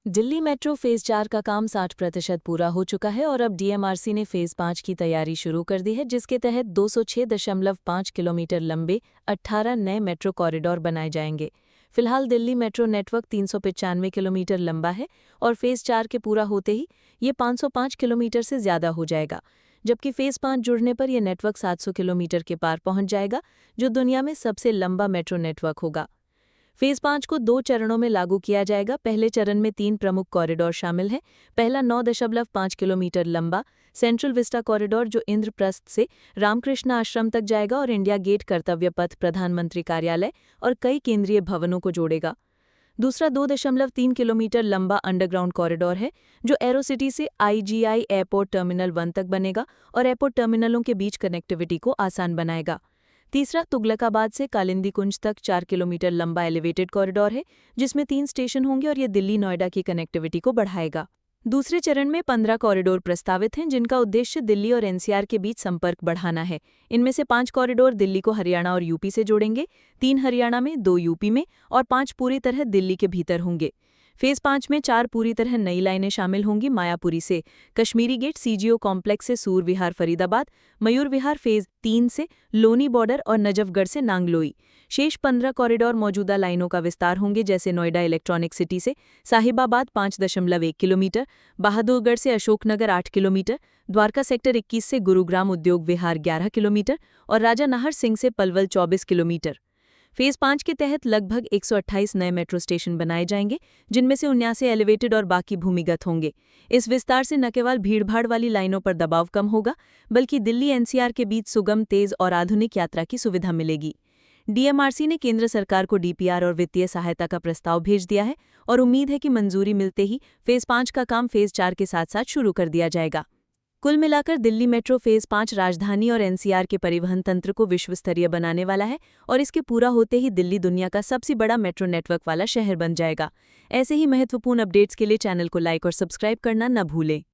Delhi metro phase 4 का काम 60% पूरा हो चुका है और अब डीएमआरसी ने फेज 5 की तैयारी शुरू कर दी है, जिसके तहत 206.5 किलोमीटर लंबे 18 नए मेट्रो कॉरिडोर बनाए जाएंगे। फिलहाल दिल्ली मेट्रो नेटवर्क 395 किलोमीटर लंबा है और फेज 4 के पूरा होते ही ये 505 किलोमीटर से ज्यादा हो जाएगा, जबकि फेज 5 जुड़ने पर यह नेटवर्क 700 किलोमीटर के पार पहुंच जाएगा, जो दुनिया में सबसे लंबा मेट्रो नेटवर्क होगा। फेज 5 को 2 चरणों में लागू किया जाएगा। पहले चरण में 3 प्रमुख कॉरिडोर शामिल हैं। पहला 9.5 किलोमीटर लंबा सेंट्रल विस्टा कॉरिडोर, जो इंद्रप्रस्थ से रामकृष्ण आश्रम तक जाएगा और इंडिया गेट, कर्तव्य पथ, प्रधानमंत्री कार्यालय और कई केंद्रीय भवनों को जोड़ेगा। दूसरा 2.3 किलोमीटर लंबा अंडरग्राउंड कॉरिडोर है, जो एरोसिटी से आईजीआई एयरपोर्ट टर्मिनल 1 तक बनेगा और एयरपोर्ट टर्मिनलों के बीच कनेक्टिविटी को आसान बनाएगा। तीसरा तुगलकाबाद से कालिंदी कुंज तक 4 किलोमीटर लंबा एलिवेटेड कॉरिडोर है, जिसमें 3 स्टेशन होंगे और ये दिल्ली नोएडा की कनेक्टिविटी को बढ़ाएगा। दूसरे चरण में 15 कॉरिडोर प्रस्तावित हैं, जिनका उद्देश्य दिल्ली और एनसीआर के बीच संपर्क बढ़ाना है। इनमें से 5 कॉरिडोर दिल्ली को हरियाणा और यूपी से जोड़ेंगे, 3 हरियाणा में, 2 यूपी में और 5 पूरी तरह दिल्ली के भीतर होंगे। फेज 5 में 4 पूरी तरह नई लाइनें शामिल होंगी। मायापुरी से कश्मीरी गेट, सीजीओ कॉम्प्लेक्स से सूर विहार फरीदाबाद, मयूर विहार फेज 3 से लोनी बॉर्डर और नजफगढ़ से नांगलोई। शेष 15 कॉरिडोर मौजूदा लाइनों का विस्तार होंगे, जैसे नोएडा इलेक्ट्रॉनिक सिटी से साहिबाबाद 5.1 किलोमीटर, बहादुरगढ़ से अशोकनगर 8 किलोमीटर, द्वारका सेक्टर 21 से गुरुग्राम उद्योग विहार 11 किलोमीटर और राजा नाहर सिंह से पलवल 24 किलोमीटर। फेज 5 के तहत लगभग 128 नए मेट्रो स्टेशन बनाए जाएंगे, जिनमें से 79 एलिवेटेड और बाकी भूमिगत होंगे। इस विस्तार से न केवल भीड़भाड़ वाली लाइनों पर दबाव कम होगा, बल्कि दिल्ली एनसीआर के बीच सुगम, तेज और आधुनिक यात्रा की सुविधा मिलेगी। डीएमआरसी ने केंद्र सरकार को डीपीआर और वित्तीय सहायता का प्रस्ताव भेज दिया है और उम्मीद है कि मंजूरी मिलते ही फेज 5 का काम फेज 4 के साथ साथ शुरू कर दिया जाएगा। कुल मिलाकर दिल्ली मेट्रो फेज 5 राजधानी और एनसीआर के परिवहन तंत्र को विश्वस्तरीय बनाने वाला है और इसके पूरा होते ही दिल्ली दुनिया का सबसे बड़ा मेट्रो नेटवर्क वाला शहर बन जाएगा। ऐसे ही महत्वपूर्ण अपडेट्स के लिए चैनल को लाइक और सब्सक्राइब करना न भूलें।